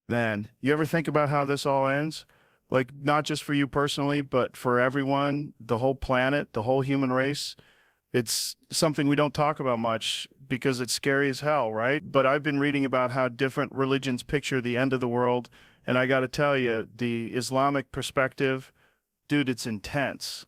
Man, you ever think about how this all ends? Like, not just for you personally, but for everyone, the whole planet, the whole human race. It's something we don't talk about much because it's scary as hell, right? But I've been reading about how different religions picture the end of the world. And I got to tell you, the Islamic perspective, dude, it's intense.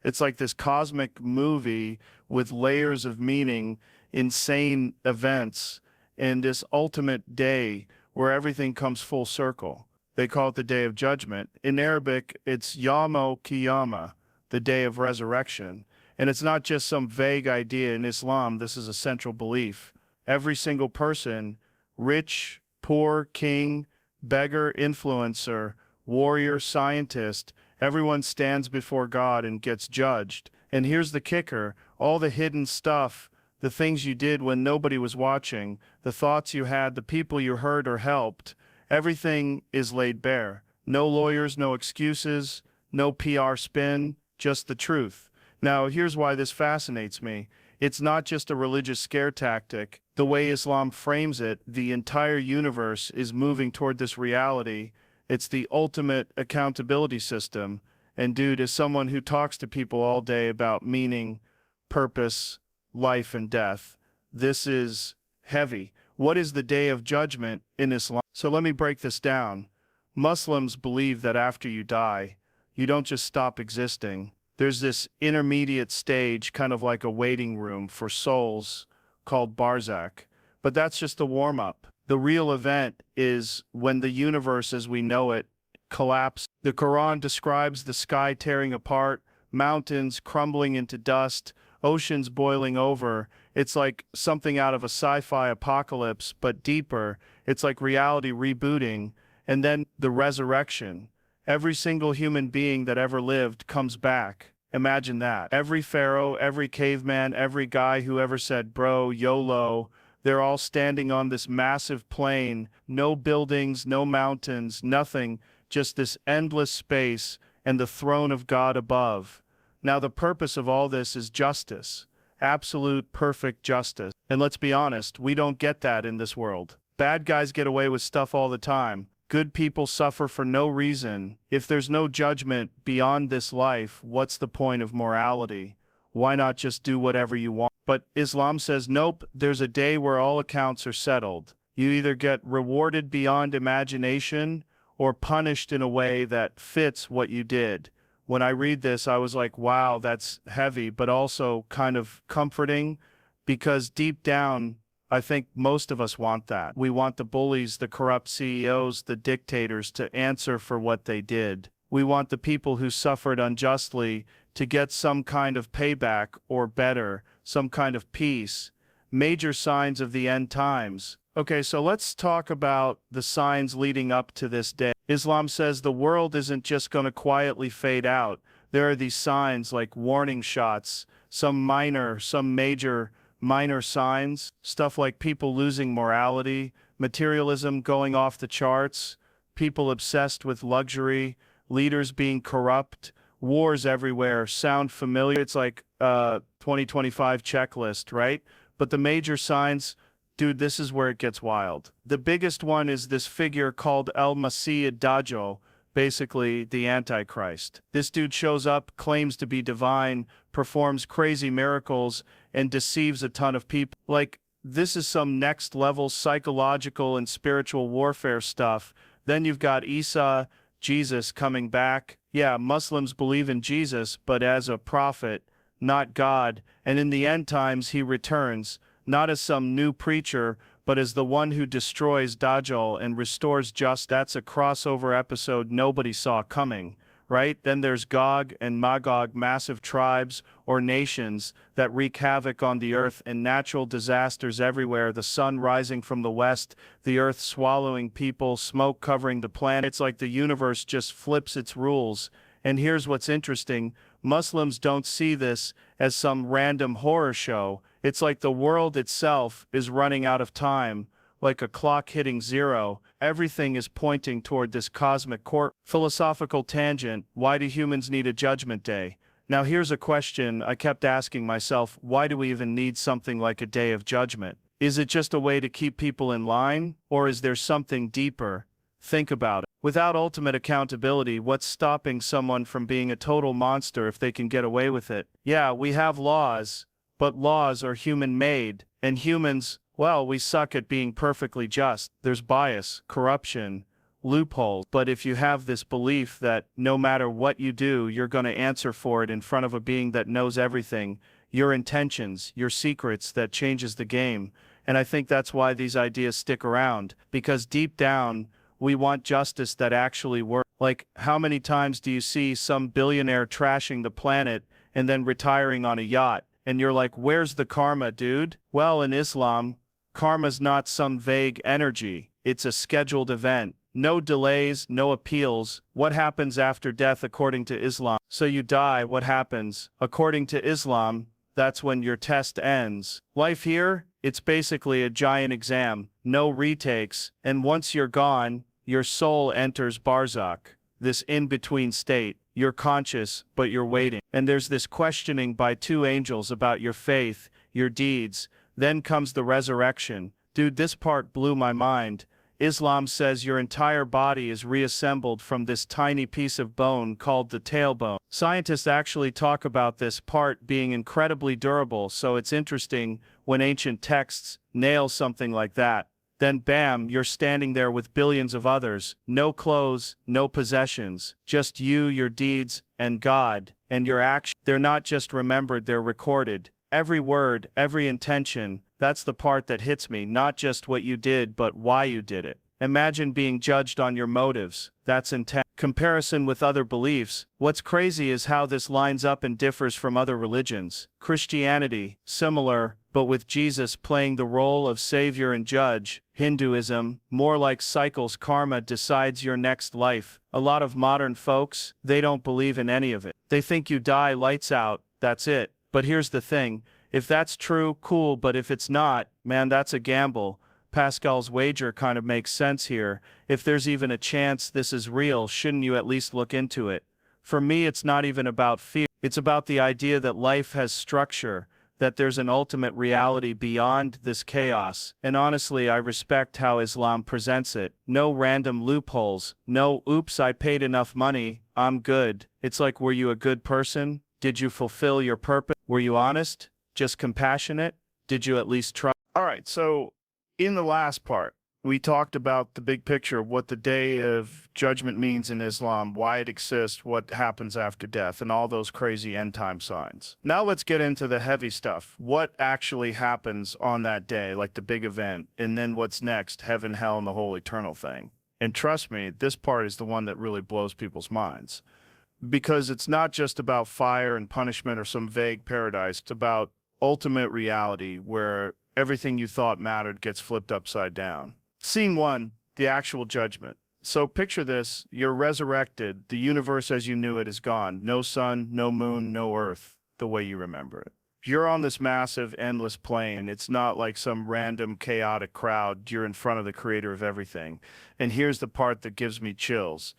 It's like this cosmic movie with layers of meaning, insane events, and this ultimate day where everything comes full circle. They call it the Day of Judgment. In Arabic, it's Yawm Qiyamah, the Day of Resurrection. And it's not just some vague idea in Islam, this is a central belief. Every single person, rich, poor, king, beggar, influencer, warrior, scientist, everyone stands before God and gets judged. And here's the kicker, all the hidden stuff, the things you did when nobody was watching, the thoughts you had, the people you hurt or helped, everything is laid bare. No lawyers, no excuses, no PR spin, just the truth. Now, here's why this fascinates me. It's not just a religious scare tactic. The way Islam frames it, the entire universe is moving toward this reality. It's the ultimate accountability system. And dude, as someone who talks to people all day about meaning, purpose, life and death, this is heavy. What is the Day of Judgment in Islam? So let me break this down. Muslims believe that after you die, you don't just stop existing. There's this intermediate stage, kind of like a waiting room for souls called Barzakh. But that's just the warm-up. The real event is when the universe as we know it collapses. The Quran describes the sky tearing apart, mountains crumbling into dust, oceans boiling over. It's like something out of a sci-fi apocalypse, but deeper. It's like reality rebooting. And then the resurrection. Every single human being that ever lived comes back. Imagine that. Every pharaoh, every caveman, every guy who ever said, bro, YOLO, they're all standing on this massive plain, no buildings, no mountains, nothing, just this endless space and the throne of God above. Now the purpose of all this is justice, absolute perfect justice. And let's be honest, we don't get that in this world. Bad guys get away with stuff all the time. Good people suffer for no reason. If there's no judgment beyond this life, what's the point of morality? Why not just do whatever you want? But Islam says, nope, there's a day where all accounts are settled. You either get rewarded beyond imagination or punished in a way that fits what you did. When I read this, I was like, wow, that's heavy, but also kind of comforting because deep down, I think most of us want that. We want the bullies, the corrupt CEOs, the dictators to answer for what they did. We want the people who suffered unjustly to get some kind of payback or better, some kind of peace. Major signs of the end times. Okay, so let's talk about the signs leading up to this day. Islam says the world isn't just going to quietly fade out. There are these signs like warning shots, some minor, some major, minor signs, stuff like people losing morality, materialism going off the charts, people obsessed with luxury, leaders being corrupt, wars everywhere. Sound familiar? It's like 2025 checklist, right? But the major signs, dude, this is where it gets wild. The biggest one is this figure called El-Masih ad-Dajjal, basically the Antichrist. This dude shows up, claims to be divine, performs crazy miracles, and deceives a ton of people. Like, this is some next level psychological and spiritual warfare stuff. Then you've got Isa, Jesus coming back. Yeah, Muslims believe in Jesus, but as a prophet, not God. And in the end times, he returns, not as some new preacher, but as the one who destroys Dajjal and restores justice. That's a crossover episode nobody saw coming, right? Then there's Gog and Magog, massive tribes or nations that wreak havoc on the earth and natural disasters everywhere, the sun rising from the west, the earth swallowing people, smoke covering the planet. It's like the universe just flips its rules. And here's what's interesting. Muslims don't see this as some random horror show. It's like the world itself is running out of time, like a clock hitting zero. Everything is pointing toward this cosmic core. Philosophical tangent, why do humans need a judgment day? Now here's a question I kept asking myself, why do we even need something like a day of judgment? Is it just a way to keep people in line, or is there something deeper? Think about it. Without ultimate accountability, what's stopping someone from being a total monster if they can get away with it? Yeah, we have laws, but laws are human-made, and humans, well, we suck at being perfectly just. There's bias, corruption, loopholes. But if you have this belief that no matter what you do, you're going to answer for it in front of a being that knows everything, your intentions, your secrets, that changes the game. And I think that's why these ideas stick around, because deep down, we want justice that actually works. Like, how many times do you see some billionaire trashing the planet and then retiring on a yacht? And you're like, where's the karma, dude? Well, in Islam, karma's not some vague energy. It's a scheduled event. No delays, no appeals. What happens after death according to Islam? So you die, what happens? According to Islam, that's when your test ends. Life here, it's basically a giant exam. No retakes, and once you're gone, your soul enters Barzakh, this in-between state. You're conscious, but you're waiting. And there's this questioning by two angels about your faith, your deeds. Then comes the resurrection. Dude, this part blew my mind. Islam says your entire body is reassembled from this tiny piece of bone called the tailbone. Scientists actually talk about this part being incredibly durable, so it's interesting when ancient texts nail something like that. Then bam, you're standing there with billions of others. No clothes, no possessions. Just you, your deeds, and God, and your actions. They're not just remembered, they're recorded. Every word, every intention. That's the part that hits me, not just what you did, but why you did it. Imagine being judged on your motives. That's intense. Comparison with other beliefs. What's crazy is how this lines up and differs from other religions. Christianity, similar, but with Jesus playing the role of savior and judge. Hinduism, more like cycles, karma decides your next life. A lot of modern folks, they don't believe in any of it. They think you die, lights out, that's it. But here's the thing, if that's true, cool, but if it's not, man, that's a gamble. Pascal's wager kind of makes sense here. If there's even a chance this is real, shouldn't you at least look into it? For me, it's not even about fear. It's about the idea that life has structure, that there's an ultimate reality beyond this chaos. And honestly, I respect how Islam presents it. No random loopholes. No, oops, I paid enough money, I'm good. It's like, were you a good person? Did you fulfill your purpose? Were you honest? Just compassionate? Did you at least try? All right, so in the last part, we talked about the big picture of what the Day of Judgment means in Islam, why it exists, what happens after death, and all those crazy end time signs. Now let's get into the heavy stuff. What actually happens on that day, like the big event, and then what's next, heaven, hell, and the whole eternal thing. And trust me, this part is the one that really blows people's minds. Because it's not just about fire and punishment or some vague paradise, it's about ultimate reality where everything you thought mattered gets flipped upside down. Scene 1, the actual judgment. So picture this, you're resurrected, the universe as you knew it is gone. No sun, no moon, no earth, the way you remember it. You're on this massive, endless plane. It's not like some random, chaotic crowd. You're in front of the creator of everything. And here's the part that gives me chills.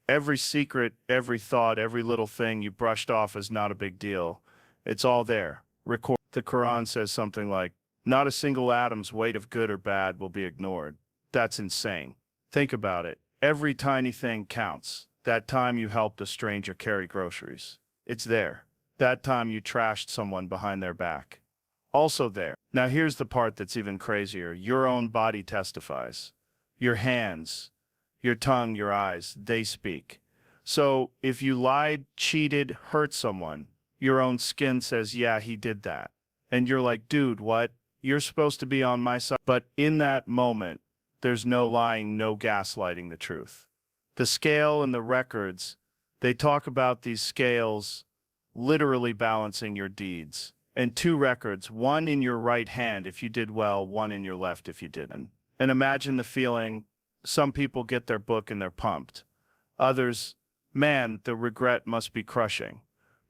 Every secret, every thought, every little thing you brushed off is not a big deal. It's all there. Record. The Quran says something like, not a single atom's weight of good or bad will be ignored. That's insane. Think about it. Every tiny thing counts. That time you helped a stranger carry groceries. It's there. That time you trashed someone behind their back. Also there. Now here's the part that's even crazier. Your own body testifies. Your hands, your tongue, your eyes, they speak. So if you lied, cheated, hurt someone, your own skin says, yeah, he did that. And you're like, dude, what? You're supposed to be on my side. But in that moment, there's no lying, no gaslighting the truth. The scale and the records, they talk about these scales literally balancing your deeds. And two records, one in your right hand if you did well, one in your left if you didn't. And imagine the feeling, some people get their book and they're pumped. Others, man, the regret must be crushing.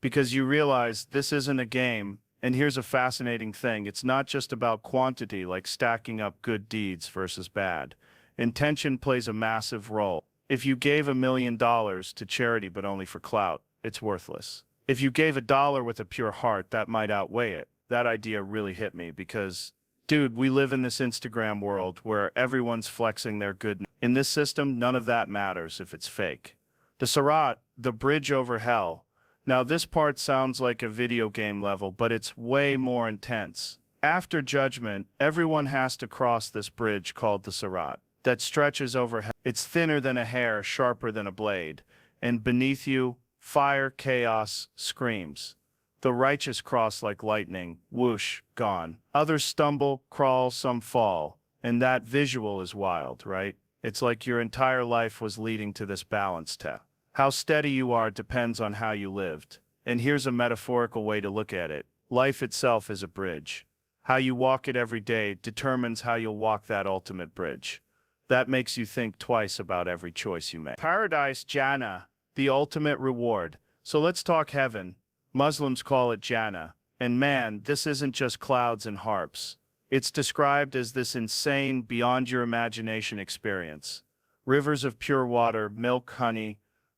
Because you realize this isn't a game. And here's a fascinating thing. It's not just about quantity, like stacking up good deeds versus bad. Intention plays a massive role. If you gave $1 million to charity but only for clout, it's worthless. If you gave $1 with a pure heart, that might outweigh it. That idea really hit me because, dude, we live in this Instagram world where everyone's flexing their goodness. In this system, none of that matters if it's fake. The Sirat, the bridge over hell. Now this part sounds like a video game level, but it's way more intense. After judgment, everyone has to cross this bridge called the Sirat that stretches over hell. It's thinner than a hair, sharper than a blade, and beneath you, fire, chaos, screams. The righteous cross like lightning, whoosh, gone. Others stumble, crawl, some fall, and that visual is wild, right? It's like your entire life was leading to this balance test. How steady you are depends on how you lived. And here's a metaphorical way to look at it. Life itself is a bridge. How you walk it every day determines how you'll walk that ultimate bridge. That makes you think twice about every choice you make. Paradise, Jannah, the ultimate reward. So let's talk heaven. Muslims call it Jannah. And man, this isn't just clouds and harps. It's described as this insane, beyond your imagination experience. Rivers of pure water, milk, honey,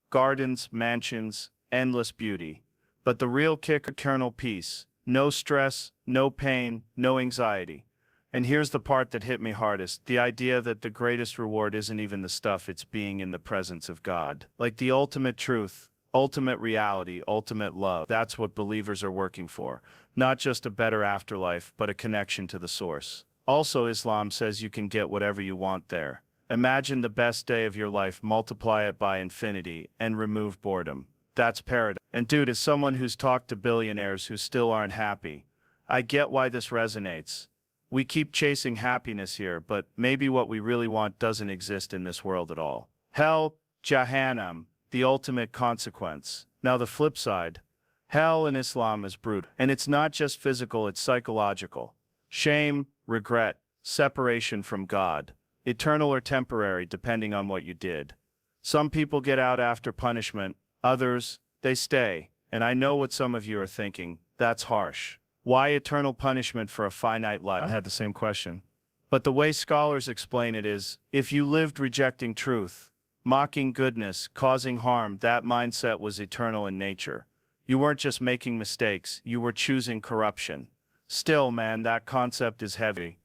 gardens, mansions, endless beauty. But the real kick, eternal peace. No stress, no pain, no anxiety. And here's the part that hit me hardest, the idea that the greatest reward isn't even the stuff, it's being in the presence of God. Like the ultimate truth, ultimate reality, ultimate love. That's what believers are working for. Not just a better afterlife, but a connection to the source. Also, Islam says you can get whatever you want there. Imagine the best day of your life, multiply it by infinity, and remove boredom. That's paradise. And dude, as someone who's talked to billionaires who still aren't happy, I get why this resonates. We keep chasing happiness here, but maybe what we really want doesn't exist in this world at all. Hell, Jahannam, the ultimate consequence. Now the flip side, hell in Islam is brutal. And it's not just physical, it's psychological. Shame, regret, separation from God. Eternal or temporary, depending on what you did. Some people get out after punishment, others, they stay. And I know what some of you are thinking, that's harsh. Why eternal punishment for a finite life? I had the same question. But the way scholars explain it is, if you lived rejecting truth, mocking goodness, causing harm, that mindset was eternal in nature. You weren't just making mistakes, you were choosing corruption. Still, man, that concept is heavy.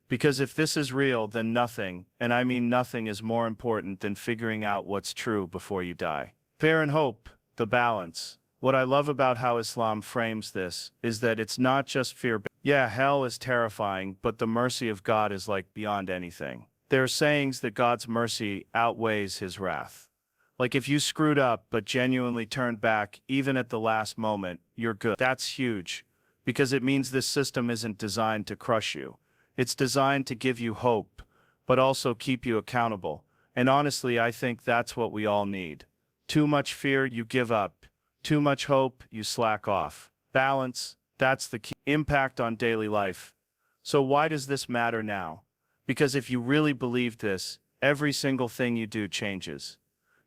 Because if this is real, then nothing, and I mean nothing, is more important than figuring out what's true before you die. Fear and hope, the balance. What I love about how Islam frames this is that it's not just fear. Yeah, hell is terrifying, but the mercy of God is like beyond anything. There are sayings that God's mercy outweighs his wrath. Like if you screwed up but genuinely turned back, even at the last moment, you're good. That's huge, because it means this system isn't designed to crush you. It's designed to give you hope, but also keep you accountable. And honestly, I think that's what we all need. Too much fear, you give up. Too much hope, you slack off. Balance, that's the key. Impact on daily life. So why does this matter now? Because if you really believe this, every single thing you do changes.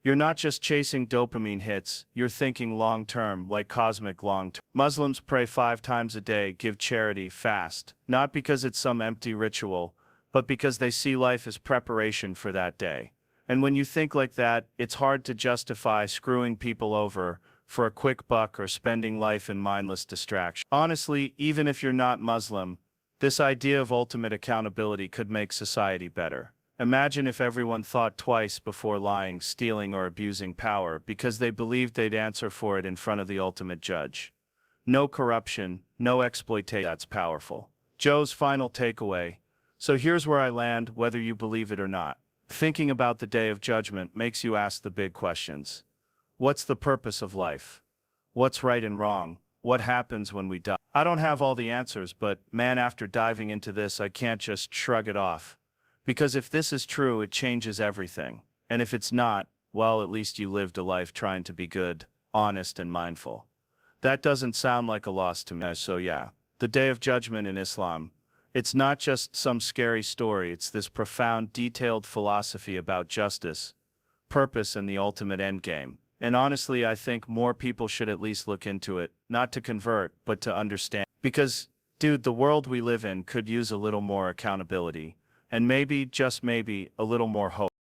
You're not just chasing dopamine hits, you're thinking long-term, like cosmic long-term. Muslims pray 5 times a day, give charity, fast, not because it's some empty ritual, but because they see life as preparation for that day. And when you think like that, it's hard to justify screwing people over for a quick buck or spending life in mindless distraction. Honestly, even if you're not Muslim, this idea of ultimate accountability could make society better. Imagine if everyone thought twice before lying, stealing, or abusing power because they believed they'd answer for it in front of the ultimate judge. No corruption, no exploitation. That's powerful. Joe's final takeaway. So here's where I land, whether you believe it or not. Thinking about the day of judgment makes you ask the big questions. What's the purpose of life? What's right and wrong? What happens when we die? I don't have all the answers, but man, after diving into this, I can't just shrug it off. Because if this is true, it changes everything. And if it's not, well, at least you lived a life trying to be good, honest, and mindful. That doesn't sound like a loss to me. So yeah, the Day of Judgment in Islam. It's not just some scary story, it's this profound, detailed philosophy about justice, purpose, and the ultimate endgame. And honestly, I think more people should at least look into it, not to convert, but to understand. Because, dude, the world we live in could use a little more accountability, and maybe, just maybe, a little more hope.